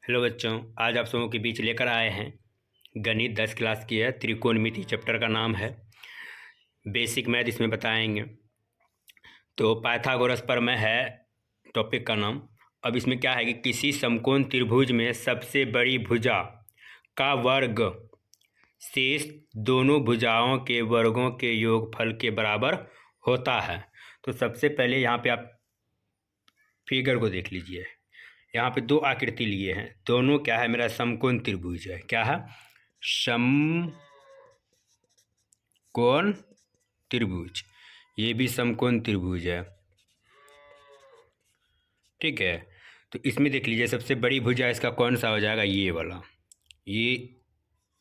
Hello बच्चों, आज आप सबों के बीच लेकर आए हैं गणित 10 क्लास की है। त्रिकोणमिति चैप्टर का नाम है। बेसिक मैथ इसमें बताएंगे। तो पाइथागोरस प्रमेय है टॉपिक का नाम। अब इसमें क्या है कि किसी समकोण त्रिभुज में सबसे बड़ी भुजा का वर्ग शेष दोनों भुजाओं के वर्गों के योगफल के बराबर होता है। तो सबसे पहले यहाँ पे आप फिगर को देख लीजिए। यहाँ पे दो आकृति लिए हैं, दोनों क्या है, मेरा समकोण त्रिभुज है। क्या है? समकोण त्रिभुज। ये भी समकोण त्रिभुज है, ठीक है। तो इसमें देख लीजिए सबसे बड़ी भुजा इसका कौन सा हो जाएगा? ये वाला, ये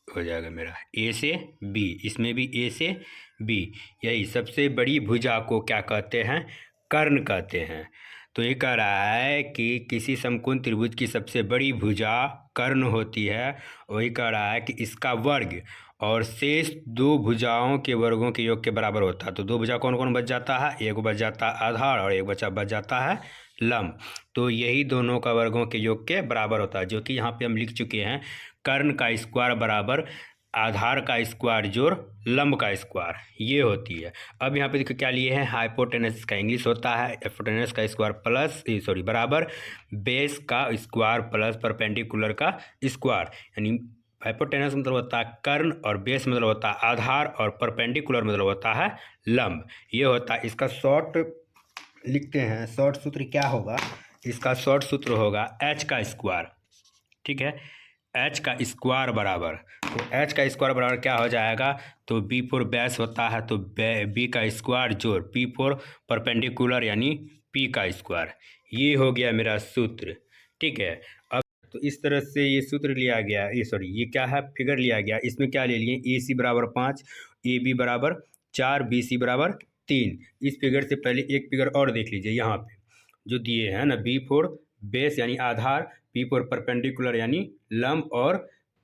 हो जाएगा मेरा ए से बी। इसमें भी ए से बी। यही सबसे बड़ी भुजा को क्या कहते हैं? कर्ण कहते हैं। तो ये कह रहा है कि किसी समकोण त्रिभुज की सबसे बड़ी भुजा कर्ण होती है। वही कह रहा है कि इसका वर्ग और शेष दो भुजाओं के वर्गों के योग के बराबर होता है। तो दो भुजा कौन कौन बच जाता है? एक बच जाता है आधार और एक बच जाता है लंब। तो यही दोनों का वर्गों के योग के बराबर होता है, जो कि यहाँ पे हम लिख चुके हैं। कर्ण का स्क्वायर बराबर आधार का स्क्वायर जोड़ लंब का स्क्वायर, ये होती है। अब यहाँ पे देखो क्या लिए हैं? हाइपोटेनस का इंग्लिश होता है हाइपोटेनस का स्क्वायर प्लस बराबर बेस का स्क्वायर प्लस परपेंडिकुलर का स्क्वायर। यानी हाइपोटेनस मतलब होता है कर्ण और बेस मतलब होता है आधार और परपेंडिकुलर मतलब होता है लंब। ये होता है। इसका शॉर्ट लिखते हैं। शॉर्ट सूत्र क्या होगा? इसका शॉर्ट सूत्र होगा एच का स्क्वायर, ठीक है। एच का स्क्वायर बराबर, तो एच का स्क्वायर बराबर क्या हो जाएगा? तो बी फोर बेस होता है तो बी का स्क्वायर जोड़ पी फोर परपेंडिकुलर यानी पी का स्क्वायर। ये हो गया मेरा सूत्र, ठीक है। अब तो इस तरह से ये सूत्र लिया गया, ये क्या है? फिगर लिया गया। इसमें क्या ले लिए? ए सी बराबर 5, ए बी बराबर 4, बी सी बराबर 3। इस फिगर से पहले एक फिगर और देख लीजिए। यहाँ पे जो दिए हैं ना, बी फोर बेस यानी आधार, पी फोर परपेंडिकुलर यानी लंब और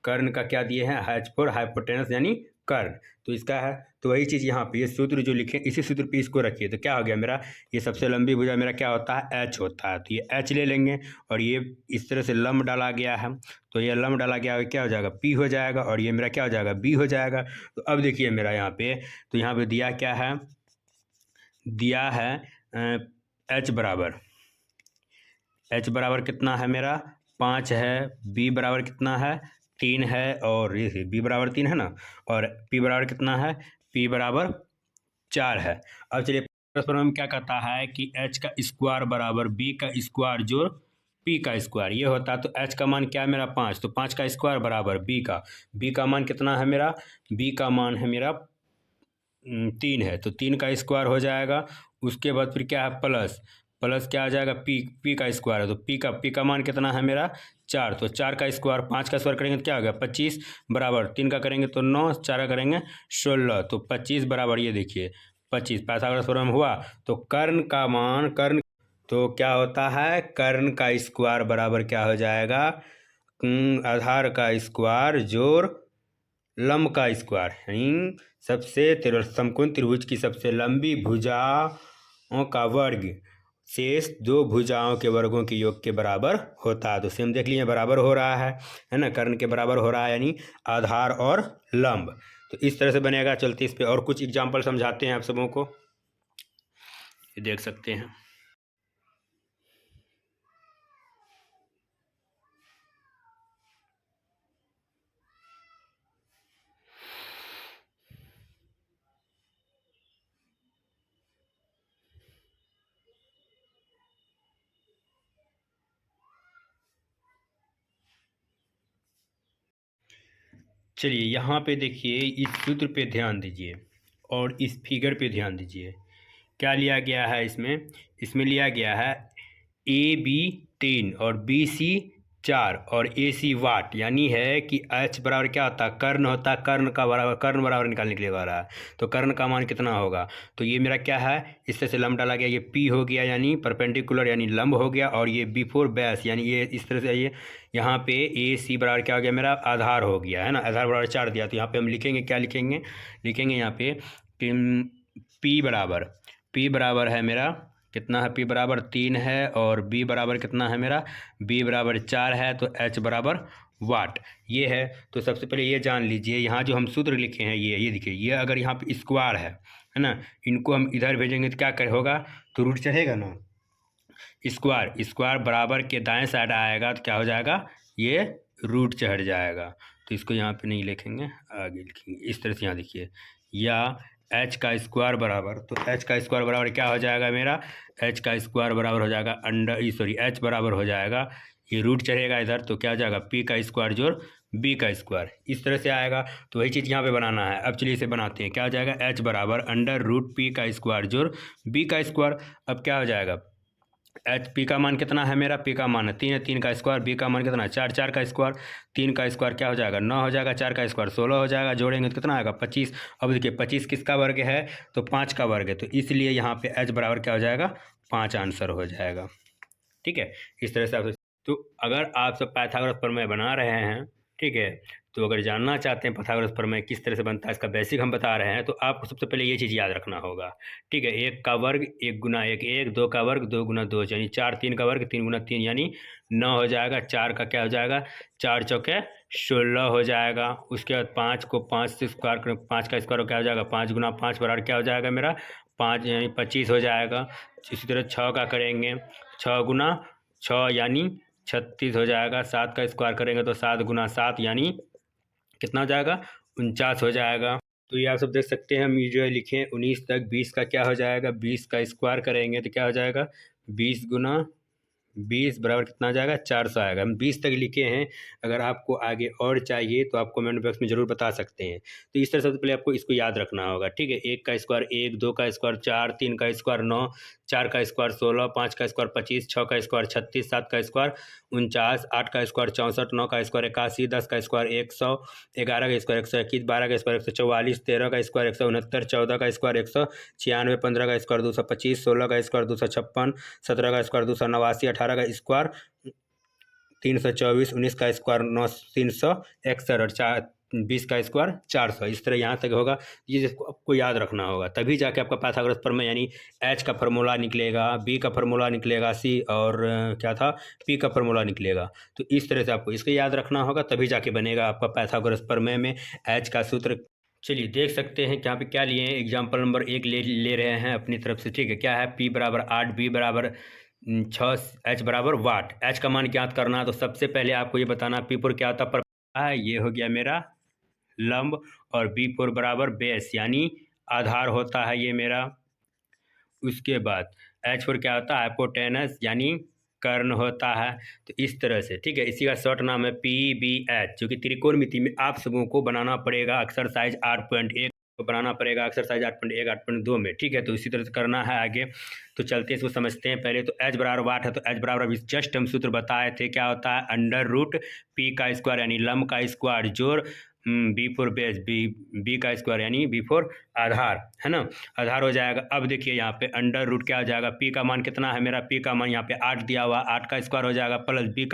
कर्ण का क्या दिए हैं? एच फोर हाइपोटेनस यानी कर्ण। तो इसका है, तो वही चीज़ यहाँ पे ये सूत्र जो लिखे इसी सूत्र पे इसको रखिए। तो क्या हो गया मेरा? ये सबसे लंबी भुजा मेरा क्या होता है? एच होता है। तो ये एच ले लेंगे और ये इस तरह से लंब डाला गया है, तो ये लंब डाला गया है, क्या हो जाएगा? पी हो जाएगा और ये मेरा क्या हो जाएगा? बी हो जाएगा। तो अब देखिए मेरा यहाँ पे, तो यहाँ पे दिया क्या है? दिया है एच बराबर कितना है मेरा? 5 है। बी बराबर कितना है? 3 है। और ये बी बराबर 3 है ना। और पी बराबर कितना है? पी बराबर 4 है। अब चलिए प्रश्न में क्या कहता है कि एच का स्क्वायर बराबर बी का स्क्वायर जोड़ पी का स्क्वायर, ये होता है। तो एच का मान क्या है मेरा? 5। तो 5 का स्क्वायर बराबर बी का मान कितना है मेरा? बी का मान है मेरा 3 है। तो 3 का स्क्वायर हो जाएगा। उसके बाद फिर क्या है? प्लस प्लस क्या आ जाएगा? पी का स्क्वायर है। तो पी का मान कितना है मेरा? 4। तो 4 का स्क्वायर, 5 का स्क्वायर करेंगे तो क्या हो गया? 25 बराबर 3 का करेंगे तो 9, 4 का करेंगे 16। तो 25 बराबर, ये देखिए 25 पाइथागोरस थ्योरम हुआ। तो कर्ण तो क्या होता है? कर्ण का स्क्वायर बराबर क्या हो जाएगा? आधार का स्क्वायर जोड़ लंब का स्क्वायर, यानी समकोण त्रिभुज की सबसे लंबी भुजाओं का वर्ग शेष दो भुजाओं के वर्गों के योग के बराबर होता है। तो सेम देख लीजिए, बराबर हो रहा है ना, कर्ण के बराबर हो रहा है, यानी आधार और लंब। तो इस तरह से बनेगा। चलते इस पे और कुछ एग्जाम्पल समझाते हैं आप सबों को, ये देख सकते हैं। चलिए यहाँ पे देखिए, इस सूत्र पे ध्यान दीजिए और इस फिगर पे ध्यान दीजिए। क्या लिया गया है इसमें लिया गया है ए बी 3 और बी सी 4 और ए सी वाट, यानी है कि एच बराबर क्या होता है? कर्ण होता है। कर्ण बराबर निकालने के लिए कह रहा है। तो कर्ण का मान कितना होगा? तो ये मेरा क्या है? इस तरह से लंब डाला गया, ये पी हो गया यानी परपेंडिकुलर यानी लंब हो गया, और ये बिफोर बेस यानी ये इस तरह से, ये यहाँ पे ए सी बराबर क्या हो गया मेरा? आधार हो गया है ना। आधार बराबर 4 दिया। तो यहाँ पे हम लिखेंगे, क्या लिखेंगे? लिखेंगे यहाँ पे कि पी बराबर है मेरा कितना है, p बराबर 3 है और b बराबर कितना है मेरा, b बराबर 4 है, तो h बराबर वाट ये है। तो सबसे पहले ये जान लीजिए, यहाँ जो हम सूत्र लिखे हैं ये देखिए, ये अगर यहाँ पे स्क्वायर है ना, इनको हम इधर भेजेंगे तो क्या कर होगा, तो रूट चढ़ेगा ना, स्क्वायर स्क्वायर बराबर के दाएं साइड आएगा तो क्या हो जाएगा, ये रूट चढ़ जाएगा। तो इसको यहाँ पे नहीं लिखेंगे, आगे लिखेंगे इस तरह से। यहाँ देखिए, या h का स्क्वायर बराबर, तो h का स्क्वायर बराबर क्या हो जाएगा मेरा, h का स्क्वायर बराबर हो जाएगा h बराबर हो जाएगा, ये रूट चढ़ेगा इधर तो क्या हो जाएगा, p का स्क्वायर जोड़ b का स्क्वायर, इस तरह से आएगा। तो वही चीज़ यहाँ पे बनाना है। अब चलिए इसे बनाते हैं। क्या हो जाएगा, h बराबर √p का स्क्वायर जोड़ b का स्क्वायर। अब क्या हो जाएगा, एच पी का मान कितना है मेरा, पी का मान है 3 है, 3 का स्क्वायर, बी का मान कितना है 4, 4 का स्क्वायर, 3 का स्क्वायर क्या हो जाएगा 9 हो जाएगा, 4 का स्क्वायर 16 हो जाएगा, जोड़ेंगे तो कितना आएगा 25। अब देखिए 25 किसका वर्ग है, तो 5 का वर्ग है, तो इसलिए यहाँ पे एच बराबर क्या हो जाएगा 5 आंसर हो जाएगा। ठीक है, इस तरह से आप, तो अगर आप सब पाइथागोरस प्रमेय बना रहे हैं, ठीक है, तो अगर जानना चाहते हैं पाइथागोरस प्रमेय किस तरह से बनता है, इसका बेसिक हम बता रहे हैं, तो आपको सबसे पहले ये चीज़ याद रखना होगा। ठीक है, 1 का वर्ग 1 गुना 1 1, 2 का वर्ग 2 गुना 2 यानी 4, 3 का वर्ग 3 गुना 3 यानी 9 हो जाएगा, 4 का क्या हो जाएगा 4 चौके 16 हो जाएगा। उसके बाद 5 को 5 से स्क्वायर करें, 5 का स्क्वायर क्या हो जाएगा 5 गुना 5 बराबर क्या हो जाएगा मेरा 5 यानी 25 हो जाएगा। इसी तरह 6 का करेंगे, 6 गुना 6 यानी 36 हो जाएगा। 7 का स्क्वायर करेंगे तो 7 गुना 7 यानी कितना हो जाएगा 49 हो जाएगा। तो ये आप सब देख सकते हैं, हम ये जो है लिखें 19 तक, 20 का क्या हो जाएगा 20 का स्क्वायर करेंगे तो क्या हो जाएगा 20 गुना 20 बराबर कितना आ जाएगा 400 आएगा। हम 20 तक लिखे हैं, अगर आपको आगे और चाहिए तो आप कमेंट बॉक्स में ज़रूर बता सकते हैं। तो इस तरह सबसे पहले आपको इसको याद रखना होगा। ठीक है, 1 का स्क्वायर 1, 2 का स्क्वायर 4, 3 का स्क्वायर 9, 4 का स्क्वायर 16, 5 का स्क्वायर 25, 6 का स्क्वायर 36, 7 का स्क्वायर 49, 8 का स्क्वायर 64, 9 का स्क्वायर 81, 10 का स्क्वायर 100, 11 का स्क्वायर 121, 12 का स्क्वायर 144, 13 का स्क्वायर 169, 14 का स्क्वायर 196, 15 का स्क्वायर 225, 16 का स्क्वायर 256, 17 का स्क्वायर 289, 18 का स्क्वायर 324, 19 का स्क्वायर 361 और 20 का स्क्वायर 400। इस तरह यहाँ तक होगा, ये आपको याद रखना होगा, तभी जाके आपका पाइथागोरस प्रमेय यानी एच का फार्मूला निकलेगा, बी का फार्मूला निकलेगा, सी और क्या था पी का फार्मूला निकलेगा। तो इस तरह से आपको इसको याद रखना होगा, तभी जाके बनेगा आपका पाइथागोरस प्रमेय में एच का सूत्र। चलिए देख सकते हैं कि यहाँ पे क्या लिए हैं, एग्जाम्पल नंबर 1 ले रहे हैं अपनी तरफ से। ठीक है, क्या है P बराबर 8, B बराबर 6, H बराबर वाट। H का मान ज्ञात करना है, तो सबसे पहले आपको ये बताना P4 क्या होता है, ये हो गया मेरा लंब, और B4 बराबर बेस यानी आधार होता है ये मेरा। उसके बाद H4 क्या होता है, हाइपोटेनस यानी कर्ण होता है। तो इस तरह से, ठीक है, इसी का शॉर्ट नाम है PBH, जो कि त्रिकोणमिति में आप सबों को बनाना पड़ेगा एक्सरसाइज 8.1 को बनाना पड़ेगा, एक्सरसाइज 8.1 8.2 में। ठीक है, तो इसी तरह से करना है आगे। तो चलते हैं, इसको समझते हैं पहले। तो H बराबर वाट है, तो H बराबर अभी जस्ट हम सूत्र बताए थे, क्या होता है √P का स्क्वायर यानी लंब का स्क्वायर जोड़ B4 बेस बी का स्क्वायर यानी B4 आधार, है ना, आधार हो जाएगा। अब देखिए यहाँ पे √, क्या हो जाएगा, P का मान कितना है मेरा, P का मान यहाँ पे 8 दिया हुआ, 8 का स्क्वायर हो जाएगा प्लस B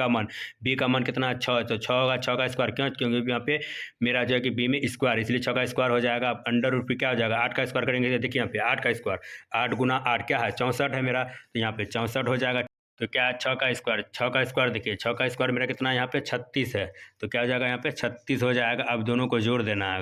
का मान कितना है 6, तो 6 होगा, 6 का स्क्वायर क्यों, क्योंकि यहाँ पे मेरा जो है कि B में स्क्वायर, इसलिए 6 का स्क्वायर हो जाएगा। अब √P क्या हो जाएगा, 8 का स्क्वायर करेंगे तो देखिए यहाँ पे 8 का स्क्वायर 8 गुना 8 क्या है 64 है मेरा, तो यहाँ पे 64 हो जाएगा। तो क्या है 6 का स्क्वायर देखिए 6 का स्क्वायर मेरा कितना है यहाँ पे 36 है, तो क्या हो जाएगा यहाँ पे 36 हो जाएगा। अब दोनों को जोड़ देना है,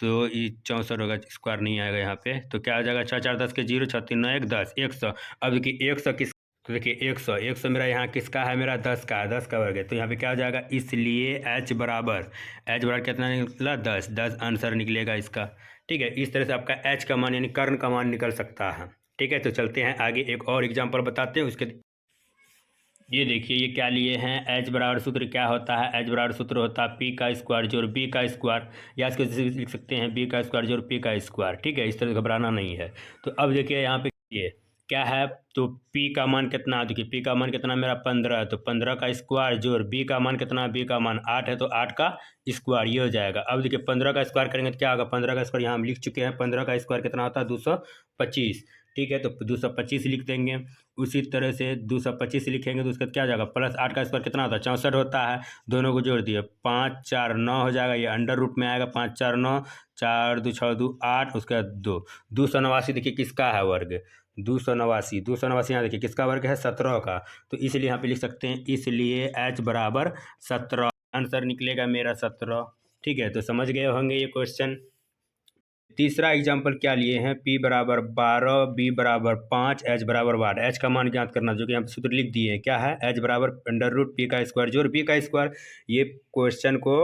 तो ये 64 होगा, स्क्वायर नहीं आएगा यहाँ पे, तो क्या हो जाएगा 6 4 10 के 0, 36 9 1 10 100। अब देखिए 100 किस, तो देखिए 100 मेरा यहाँ किसका है, मेरा 10 का है, 10 का वर्ग है, तो यहाँ पे क्या हो जाएगा, इसलिए H बराबर कितना निकला 10 आंसर निकलेगा इसका। ठीक है, इस तरह से आपका H का मान यानी कर्ण का मान निकल सकता है। ठीक है, तो चलते हैं आगे, एक और एग्जाम्पल बताते हैं उसके। ये देखिए, ये क्या लिए हैं, H बराबर सूत्र क्या होता है, H बराबर सूत्र होता है P का स्क्वायर जोड़ B का स्क्वायर, या इसको लिख सकते हैं B का स्क्वायर जोड़ P का स्क्वायर। ठीक है, इस तरह घबराना नहीं है। तो अब देखिए यहाँ पे ये क्या है, तो P का मान कितना, देखिए P का मान कितना मेरा 15 है, तो 15 का स्क्वायर जोड़ B का मान कितना, B का मान 8 है, तो 8 का स्क्वायर ये हो जाएगा। अब देखिए 15 का स्क्वायर करेंगे तो क्या होगा, 15 का स्क्वायर यहाँ हम लिख चुके हैं, 15 का स्क्वायर कितना होता है 225। ठीक है, तो 225 लिख देंगे। उसी तरह से 225 लिखेंगे तो उसका क्या हो जाएगा, प्लस 8 का स्क्वायर कितना होता है 64 होता है, दोनों को जोड़ दिए 5 4 9 हो जाएगा, ये √ में आएगा, 5 4 9, 4 2 6 2 8, उसके बाद 2 289 देखिए किसका है वर्ग, 289 यहाँ देखिए किसका वर्ग है 17 का, तो इसलिए यहाँ पे लिख सकते हैं इसलिए h बराबर 17, आंसर निकलेगा मेरा 17। ठीक है, तो समझ गए होंगे ये क्वेश्चन। तीसरा एग्जाम्पल क्या लिए हैं, p बराबर 12, b बराबर 5, h बराबर 8। h का मान ज्ञात करना, जो कि यहाँ पे सूत्र लिख दिए हैं, क्या है h बराबर √p का स्क्वायर जोड़ p का स्क्वायर। ये क्वेश्चन को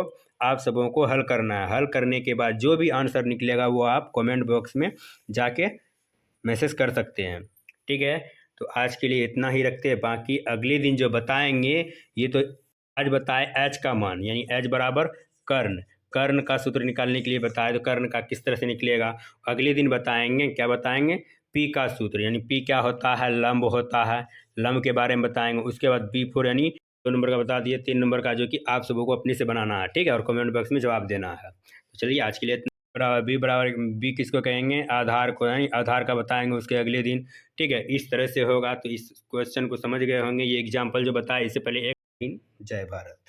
आप सबों को हल करना है। हल करने के बाद जो भी आंसर निकलेगा वो आप कमेंट बॉक्स में जाके मैसेज कर सकते हैं। ठीक है, तो आज के लिए इतना ही रखते हैं, बाकी अगले दिन जो बताएंगे, ये तो आज बताए h का मान, यानी h बराबर कर्ण का सूत्र निकालने के लिए बताया, तो कर्ण का किस तरह से निकलेगा अगले दिन बताएंगे। क्या बताएंगे, p का सूत्र, यानी p क्या होता है, लंब होता है, लंब के बारे में बताएंगे। उसके बाद b4 यानी 2 नंबर का बता दिए, 3 नंबर का जो कि आप सबों को अपने से बनाना है। ठीक है, और कमेंट बॉक्स में जवाब देना है। तो चलिए आज के लिए बराबर बी किसको कहेंगे, आधार को, यानी आधार का बताएंगे उसके अगले दिन। ठीक है, इस तरह से होगा। तो इस क्वेश्चन को समझ गए होंगे। ये एग्जाम्पल जो बताया इससे पहले एक दिन। जय भारत।